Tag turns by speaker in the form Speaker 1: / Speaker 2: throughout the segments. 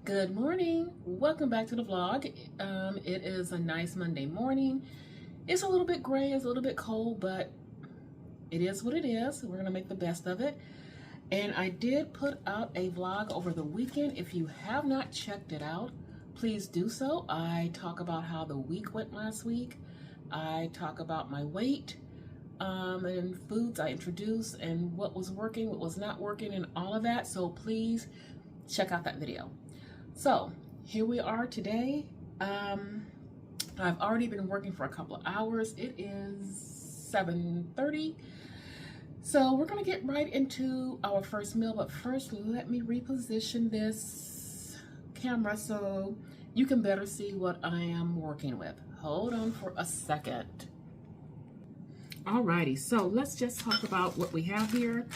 Speaker 1: Good morning. Welcome back to the vlog. It is a nice Monday morning. It's a little bit gray, it's a little bit cold, but it is what it is. We're gonna make the best of it. And I did put out a vlog over the weekend. If you have not checked it out, please do so. I talk about how the week went last week. I talk about my weight and foods I introduced and what was working, what was not working, and all of that. So please check out that video. So here we are today. I've already been working for a couple of hours. It is 7:30. So we're gonna get right into our first meal, but first let me reposition this camera so you can better see what I am working with. Hold on for a second. Alrighty, so let's just talk about what we have here.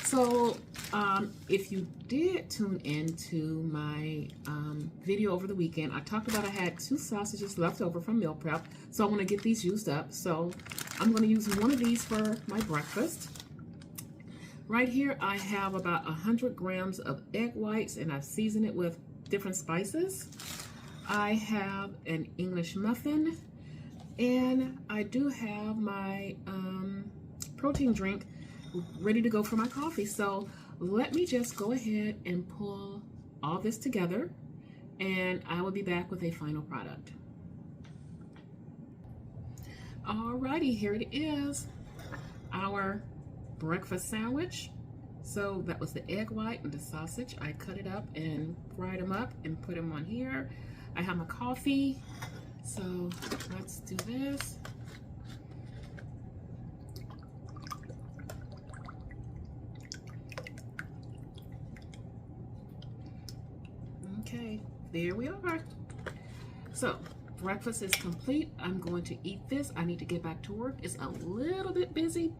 Speaker 1: So if you did tune into my video over the weekend, I talked about I had 2 sausages left over from meal prep, so I want to get these used up. So I'm going to use one of these for my breakfast. Right here I have about 100 grams of egg whites, and I've seasoned it with different spices. I have an English muffin, and I do have my protein drink ready to go for my coffee. So let me just go ahead and pull all this together, and I will be back with a final product. Alrighty, here it is, our breakfast sandwich. So that was the egg white and the sausage. I cut it up and fried them up and put them on here. I have my coffee, so let's do this. Okay, there we are. So breakfast is complete. I'm going to eat this. I need to get back to work. It's a little bit busy,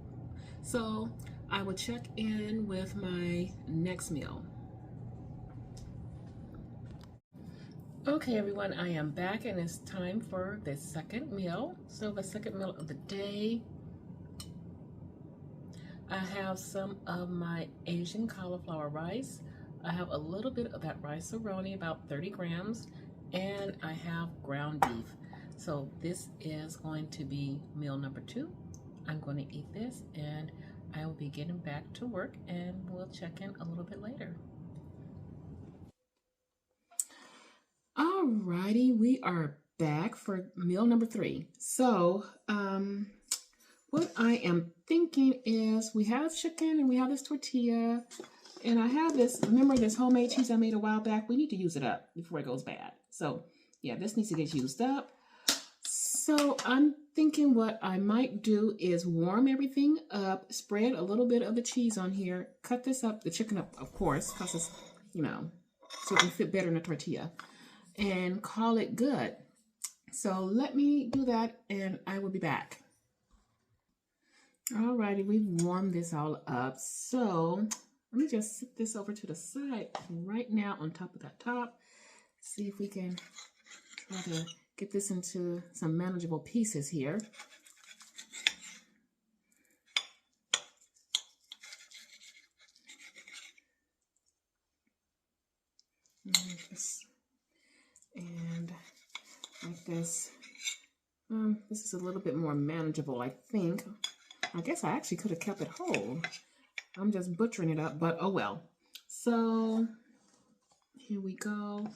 Speaker 1: so I will check in with my next meal. Okay everyone, I am back and it's time for the second meal. So the second meal of the day, I have some of my Asian cauliflower rice. I have a little bit of that rice-a-roni, about 30 grams, and I have ground beef. So this is going to be meal number 2. I'm going to eat this and I will be getting back to work, and we'll check in a little bit later. Alrighty, we are back for meal number 3. So what I am thinking is we have chicken and we have this tortilla. And I have this, remember this homemade cheese I made a while back? We need to use it up before it goes bad. So yeah, this needs to get used up. So I'm thinking what I might do is warm everything up, spread a little bit of the cheese on here, cut this up, the chicken up, of course, because it's, you know, so it can fit better in a tortilla, and call it good. So let me do that and I will be back. Alrighty, we've warmed this all up. So let me just sit this over to the side right now on top of that top. See if we can try to get this into some manageable pieces here. And like this. This is a little bit more manageable, I think. I guess I actually could have kept it whole. I'm just butchering it up, but oh well. So here we go.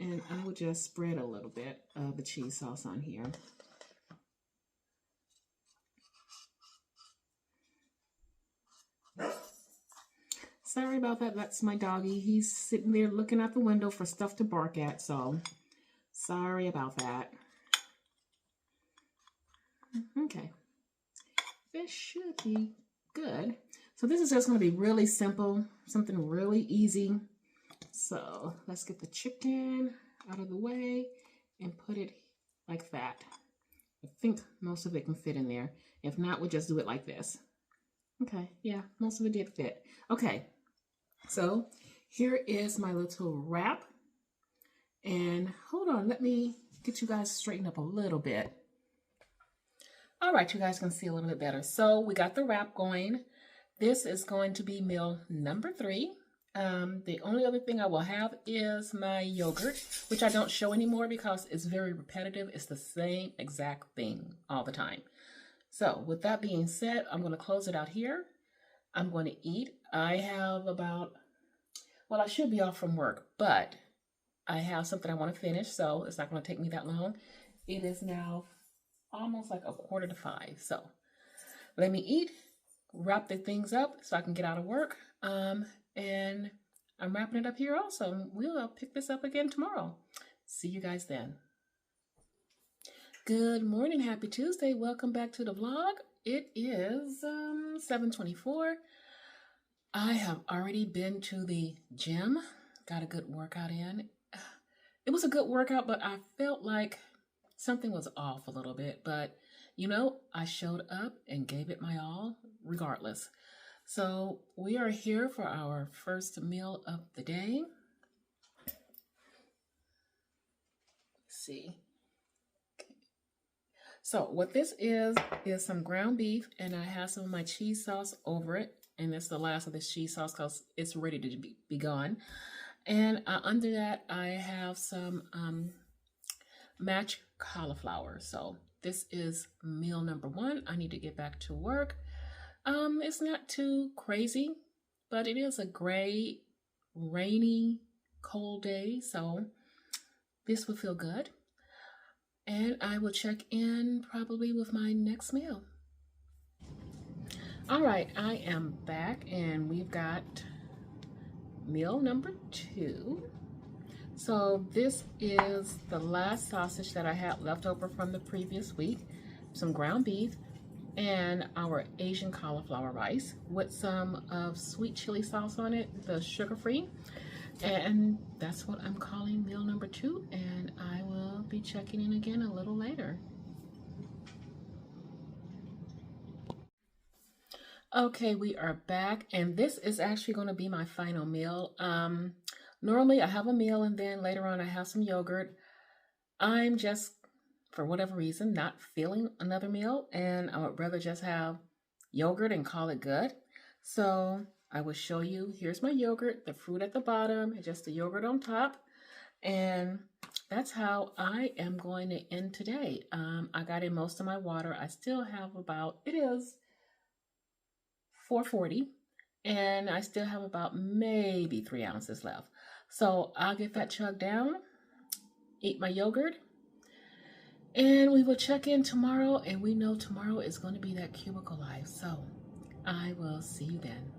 Speaker 1: And I will just spread a little bit of the cheese sauce on here. Sorry about that. That's my doggy. He's sitting there looking out the window for stuff to bark at, so sorry about that. Okay. This should be good. So this is just going to be really simple, something really easy. So let's get the chicken out of the way and put it like that. I think most of it can fit in there. If not, we'll just do it like this. Okay, yeah, most of it did fit. Okay, so here is my little wrap. And hold on, let me get you guys straightened up a little bit. All right, you guys can see a little bit better. So we got the wrap going. This is going to be meal number 3. The only other thing I will have is my yogurt, which I don't show anymore because it's very repetitive. It's the same exact thing all the time. So with that being said, I'm going to close it out here. I'm going to eat. I have about, well, I should be off from work, but I have something I want to finish, so it's not going to take me that long. It is now almost like 4:45. So let me eat, wrap the things up so I can get out of work. And I'm wrapping it up here also. We'll pick this up again tomorrow. See you guys then. Good morning, happy Tuesday. Welcome back to the vlog. It is 7:24. I have already been to the gym, got a good workout in. It was a good workout, but I felt like something was off a little bit. But, you know, I showed up and gave it my all regardless. So we are here for our first meal of the day. Let's see. Okay. So what this is some ground beef, and I have some of my cheese sauce over it. And it's the last of this cheese sauce because it's ready to be gone. And under that, I have some mashed cauliflower. So this is meal number 1. I need to get back to work. It's not too crazy, but it is a gray, rainy, cold day. So this will feel good. And I will check in probably with my next meal. All right, I am back and we've got meal number 2. So this is the last sausage that I had left over from the previous week, some ground beef, and our Asian cauliflower rice with some of sweet chili sauce on it, the sugar-free. And that's what I'm calling meal number 2, and I will be checking in again a little later. Okay, we are back, and this is actually going to be my final meal. Normally I have a meal and then later on I have some yogurt. I'm just, for whatever reason, not feeling another meal, and I would rather just have yogurt and call it good. So I will show you, here's my yogurt, the fruit at the bottom, and just the yogurt on top. And that's how I am going to end today. I got in most of my water. I still have about, it is 4:40, and I still have about maybe 3 ounces left. So I'll get that chugged down, eat my yogurt, and we will check in tomorrow, and we know tomorrow is going to be that cubicle life. So I will see you then.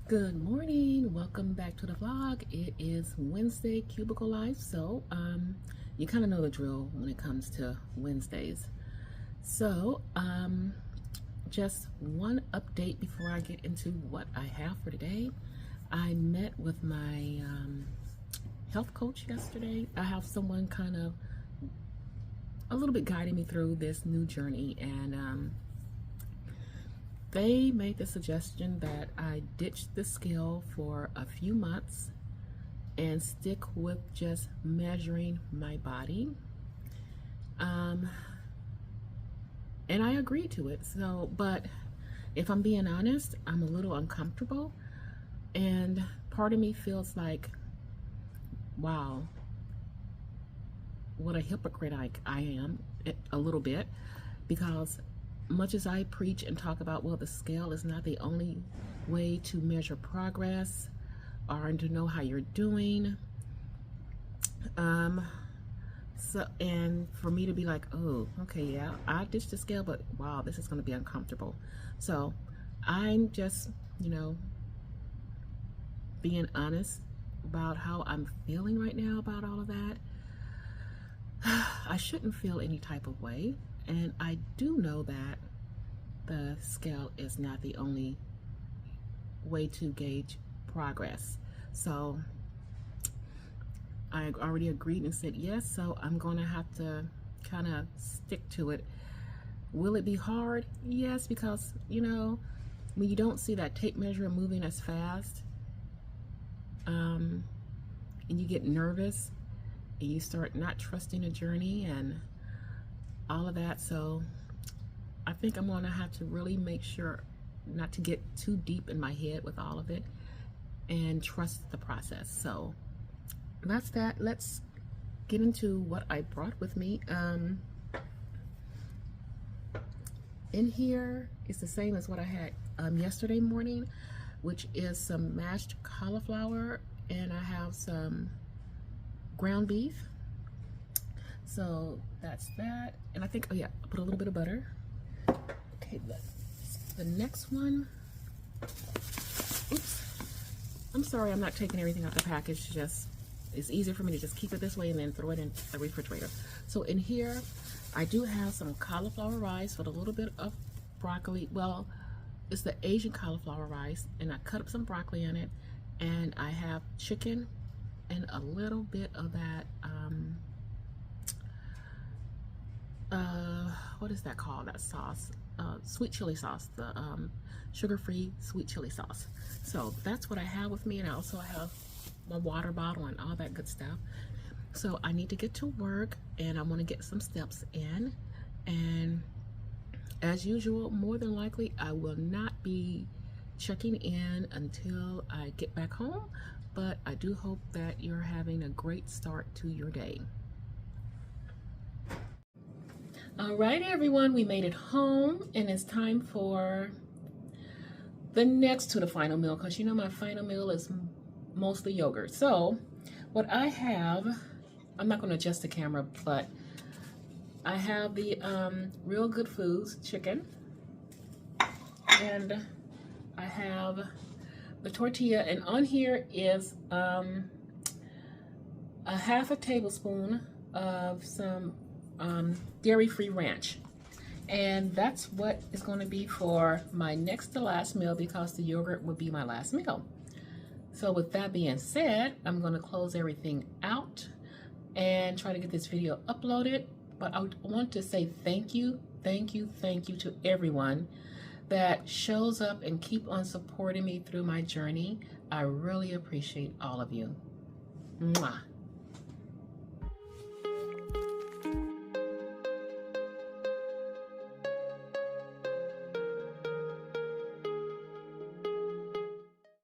Speaker 1: Good morning, welcome back to the vlog. It is Wednesday, cubicle life. So you kind of know the drill when it comes to Wednesdays. So just one update before I get into what I have for today. I met with my health coach yesterday. I have someone kind of a little bit guiding me through this new journey, and they made the suggestion that I ditch the scale for a few months and stick with just measuring my body. And I agreed to it. So, but if I'm being honest, I'm a little uncomfortable, and part of me feels like, wow, what a hypocrite I am, a little bit, because much as I preach and talk about, well, the scale is not the only way to measure progress or to know how you're doing. So, and for me to be like, oh, okay, yeah, I ditched the scale, but wow, this is going to be uncomfortable. So I'm just, you know, being honest about how I'm feeling right now about all of that. I shouldn't feel any type of way. And I do know that the scale is not the only way to gauge progress. So I already agreed and said yes, so I'm going to have to kind of stick to it. Will it be hard? Yes, because, you know, when you don't see that tape measure moving as fast, and you get nervous, and you start not trusting the journey and all of that. So I think I'm going to have to really make sure not to get too deep in my head with all of it, and trust the process. So that's that. Let's get into what I brought with me. In here is the same as what I had yesterday morning, which is some mashed cauliflower, and I have some ground beef. So that's that. And I think, oh yeah, I put a little bit of butter. Okay, the next one, oops, I'm sorry, I'm not taking everything out the package. Just, it's easier for me to just keep it this way and then throw it in the refrigerator. So in here, I do have some cauliflower rice with a little bit of broccoli. Well, it's the Asian cauliflower rice, and I cut up some broccoli in it, and I have chicken and a little bit of that, what is that called, that sauce? Sweet chili sauce, the sugar-free sweet chili sauce. So that's what I have with me, and I also have my water bottle and all that good stuff. So I need to get to work, and I want to get some steps in. And as usual, more than likely, I will not be checking in until I get back home, but I do hope that you're having a great start to your day. All right, everyone, we made it home, and it's time for the next to the final meal, because you know my final meal is mostly yogurt. So what I have, I'm not going to adjust the camera, but I have the Real Good Foods chicken, and I have the tortilla, and on here is a half a tablespoon of some dairy-free ranch. And that's what is going to be for my next to last meal, because the yogurt will be my last meal. So with that being said, I'm going to close everything out and try to get this video uploaded. But I want to say thank you to everyone that shows up and keep on supporting me through my journey. I really appreciate all of you. Mwah.